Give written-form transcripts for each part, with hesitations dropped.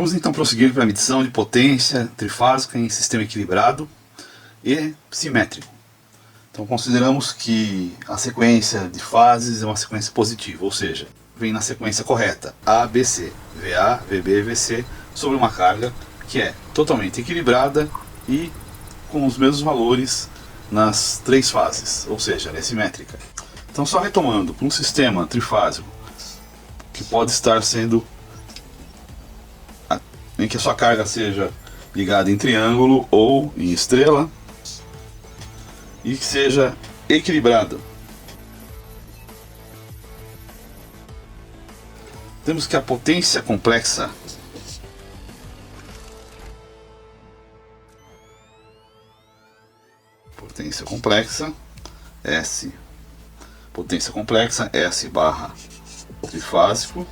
Vamos então prosseguir para a medição de potência trifásica em sistema equilibrado e simétrico. Então consideramos que a sequência de fases é uma sequência positiva, ou seja, vem na sequência correta, ABC, VA, VB, VC, sobre uma carga que é totalmente equilibrada e com os mesmos valores nas três fases, ou seja, ela é simétrica. Então, só retomando, para um sistema trifásico que pode estar sendo em que a sua carga seja ligada em triângulo ou em estrela e que seja equilibrada, temos que a potência complexa S, potência complexa S barra trifásico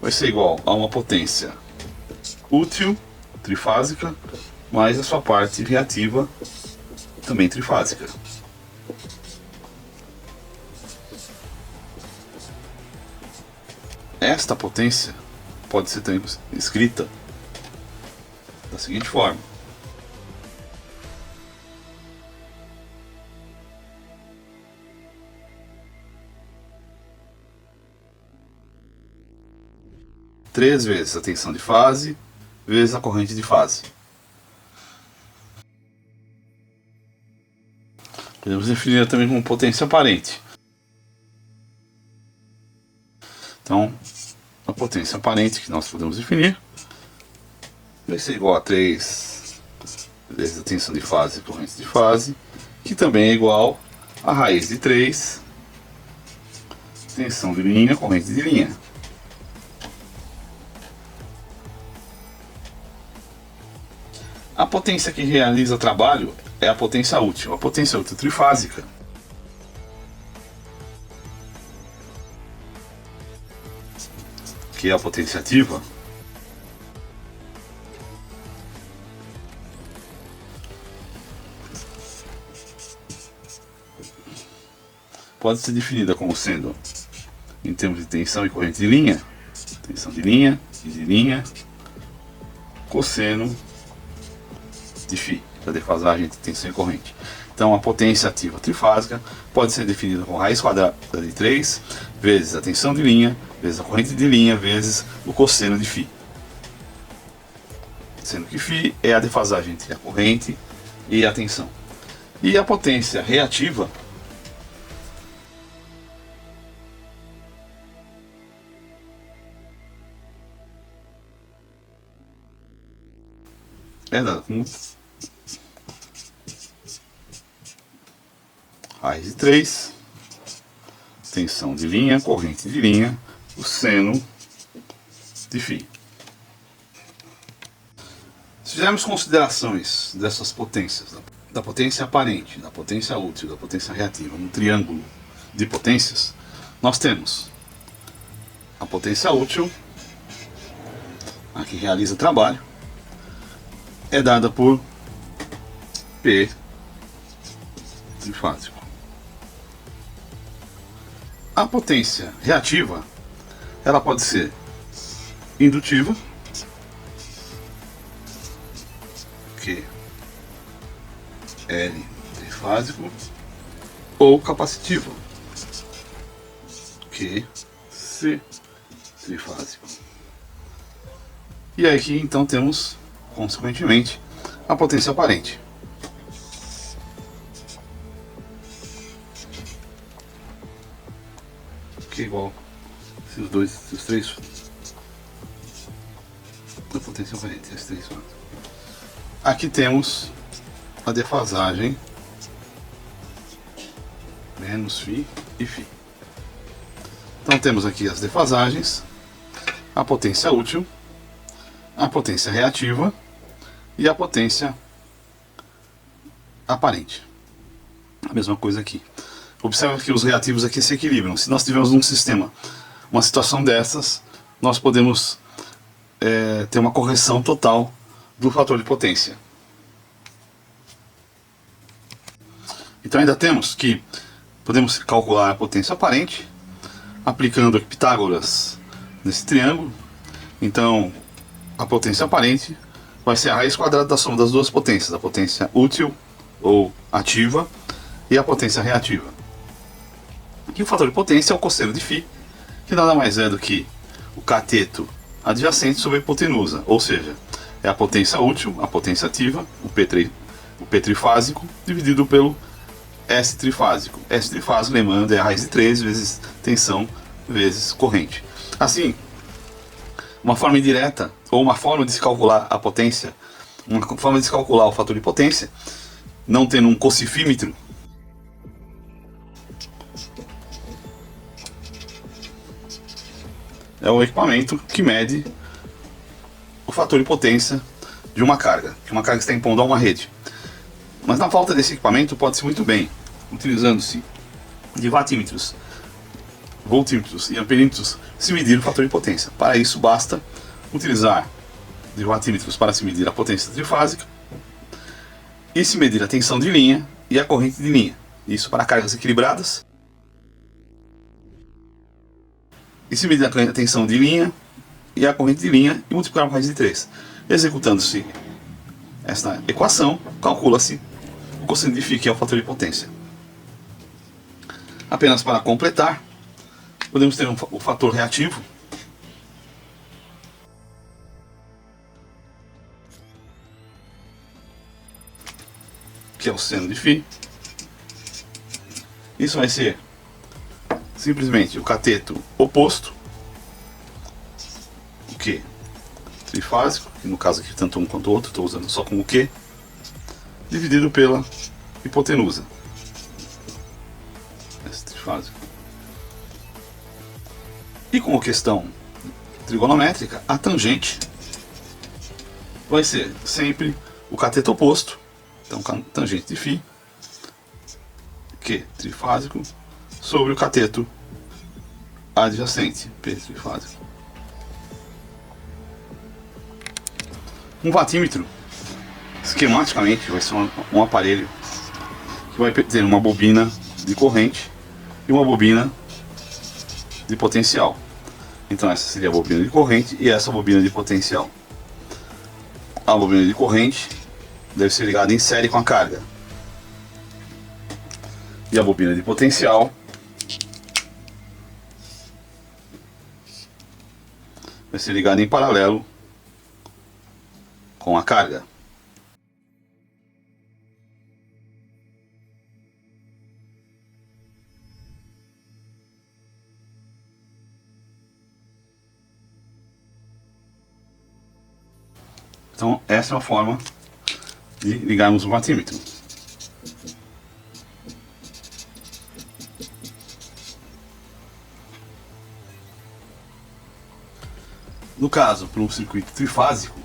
vai ser igual a uma potência útil trifásica mais a sua parte reativa também trifásica. Esta potência pode ser também escrita da seguinte forma: três vezes a tensão de fase vezes a corrente de fase. Podemos definir também como potência aparente. Então, a potência aparente que nós podemos definir vai ser igual a 3 vezes a tensão de fase e corrente de fase, que também é igual a raiz de 3 tensão de linha, corrente de linha. A potência que realiza trabalho é a potência útil. A potência útil trifásica que é a potência ativa pode ser definida como sendo, em termos de tensão e corrente de linha, tensão de linha e de linha, cosseno de φ, da defasagem entre tensão e corrente. Então a potência ativa trifásica pode ser definida como raiz quadrada de 3 vezes a tensão de linha, vezes a corrente de linha, vezes o cosseno de φ. Sendo que φ é a defasagem entre a corrente e a tensão. E a potência reativa é dada como raiz de 3, tensão de linha, corrente de linha, o seno de φ. Se fizermos considerações dessas potências, da potência aparente, da potência útil, da potência reativa, no triângulo de potências, nós temos a potência útil, a que realiza trabalho, é dada por P trifásico. A potência reativa, ela pode ser indutiva, Q L trifásico, ou capacitiva, Q C trifásico. E aqui então temos, consequentemente, a potência aparente. Que é igual esses três da potência aparente, esses três. Aqui temos a defasagem menos φ e φ. Então temos aqui as defasagens, a potência útil, a potência reativa e a potência aparente. A mesma coisa aqui. Observe que os reativos aqui se equilibram. Se nós tivermos num sistema uma situação dessas, nós podemos ter uma correção total do fator de potência. Então ainda temos que podemos calcular a potência aparente aplicando Pitágoras nesse triângulo. Então a potência aparente vai ser a raiz quadrada da soma das duas potências, a potência útil ou ativa e a potência reativa. E o fator de potência é o cosseno de φ, que nada mais é do que o cateto adjacente sobre a hipotenusa, ou seja, é a potência útil, a potência ativa, o P trifásico, dividido pelo S trifásico. S trifásico, lembrando, é a raiz de 3 vezes tensão vezes corrente. Assim, uma forma indireta, ou uma forma de se calcular a potência, uma forma de se calcular o fator de potência, não tendo um cossifímetro, é o equipamento que mede o fator de potência de uma carga, que uma carga está impondo a uma rede. Mas na falta desse equipamento, pode-se muito bem, utilizando-se de watímetros, voltímetros e amperímetros, se medir o fator de potência. Para isso, basta utilizar de watímetros para se medir a potência trifásica e se medir a tensão de linha e a corrente de linha. Isso para cargas equilibradas. E se medir a tensão de linha e a corrente de linha e multiplicar por raiz de 3. Executando-se esta equação, calcula-se o cosseno de φ, que é o fator de potência. Apenas para completar, podemos ter o fator reativo, que é o seno de φ. Isso vai ser simplesmente o cateto oposto, o Q trifásico, que no caso aqui tanto um quanto o outro, estou usando só como Q, dividido pela hipotenusa. Esse trifásico. E como questão trigonométrica, a tangente vai ser sempre o cateto oposto, então tangente de φ, Q trifásico, sobre o cateto adjacente, P trifásico. Um watímetro, esquematicamente, vai ser um aparelho que vai ter uma bobina de corrente e uma bobina de potencial. Então essa seria a bobina de corrente e essa bobina de potencial. A bobina de corrente deve ser ligada em série com a carga. E a bobina de potencial vai ser ligada em paralelo com a carga. Então essa é uma forma de ligarmos o watímetro. No caso, para um circuito trifásico,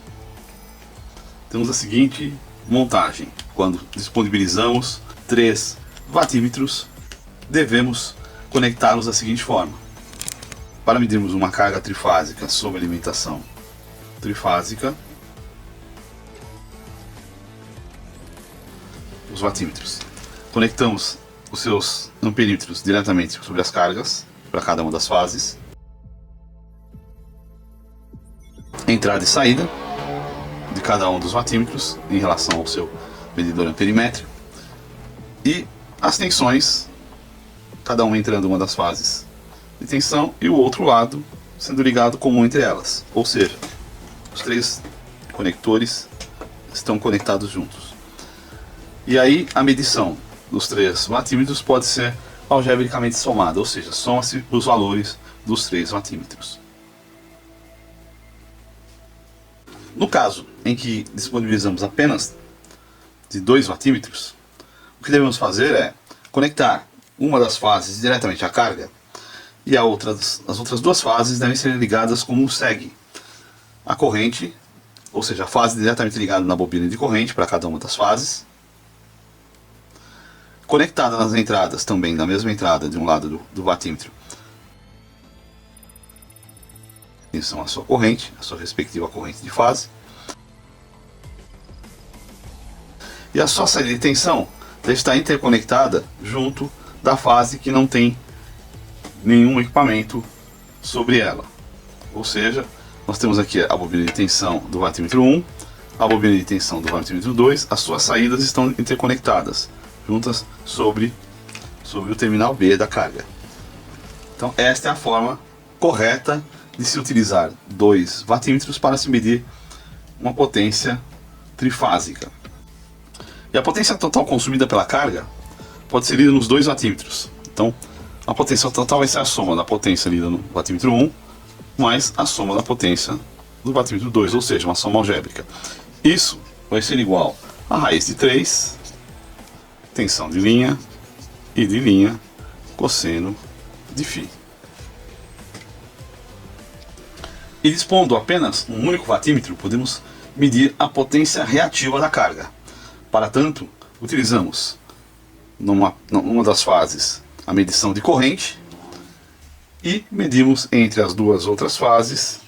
temos a seguinte montagem. Quando disponibilizamos 3 watímetros, devemos conectá-los da seguinte forma. Para medirmos uma carga trifásica sob alimentação trifásica, os watímetros, conectamos os seus amperímetros diretamente sobre as cargas, para cada uma das fases, entrada e saída de cada um dos watímetros em relação ao seu medidor amperimétrico, e as tensões, cada uma entrando em uma das fases de tensão e o outro lado sendo ligado comum entre elas, ou seja, os 3 conectores estão conectados juntos. E aí a medição dos 3 watímetros pode ser algebricamente somada, ou seja, soma-se os valores dos 3 watímetros. No caso em que disponibilizamos apenas de 2 watímetros, o que devemos fazer é conectar uma das fases diretamente à carga e as outras 2 fases devem ser ligadas como segue. A corrente, ou seja, a fase diretamente ligada na bobina de corrente para cada uma das fases, conectada nas entradas também, na mesma entrada de um lado do watímetro, atenção à sua corrente, a sua respectiva corrente de fase. E a sua saída de tensão deve estar interconectada junto da fase que não tem nenhum equipamento sobre ela. Ou seja, nós temos aqui a bobina de tensão do watímetro 1, a bobina de tensão do watímetro 2, as suas saídas estão interconectadas, juntas sobre o terminal B da carga. Então esta é a forma correta de se utilizar dois watímetros para se medir uma potência trifásica. E a potência total consumida pela carga pode ser lida nos dois watímetros. Então a potência total vai ser a soma da potência lida no watímetro 1 mais a soma da potência do watímetro 2, ou seja, uma soma algébrica. Isso vai ser igual a raiz de 3, tensão de linha, e de linha, cosseno de φ. E dispondo apenas um único watímetro, podemos medir a potência reativa da carga. Para tanto, utilizamos numa das fases a medição de corrente e medimos entre as duas outras fases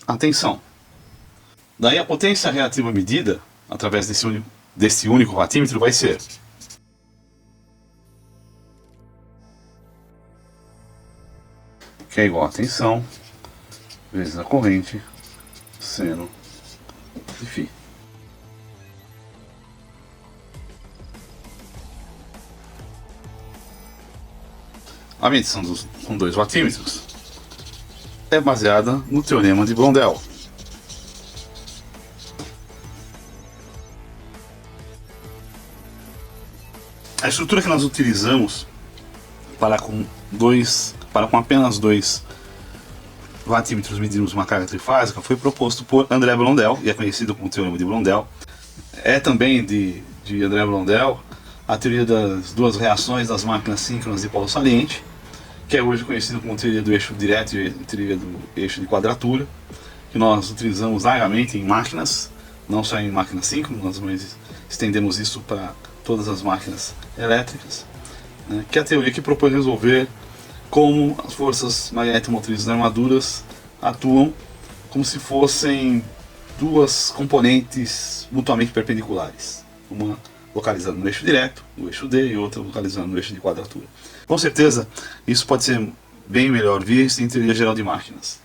a tensão. Daí a potência reativa medida através desse único watímetro vai ser que é igual a tensão vezes a corrente seno de φ. A medição com dois watímetros é baseada no teorema de Blondel. A estrutura que nós utilizamos para com apenas dois watímetros medirmos uma carga trifásica foi proposto por André Blondel e é conhecido como teorema de Blondel. É também de André Blondel a teoria das duas reações das máquinas síncronas de polo saliente, que é hoje conhecido como teoria do eixo direto e teoria do eixo de quadratura, que nós utilizamos largamente em máquinas, não só em máquinas síncronas, mas estendemos isso para todas as máquinas elétricas, né, que é a teoria que propõe resolver como as forças magnetomotrizes das armaduras atuam como se fossem duas componentes mutuamente perpendiculares, uma localizada no eixo direto, no eixo D, e outra localizada no eixo de quadratura. Com certeza, isso pode ser bem melhor visto em teoria geral de máquinas.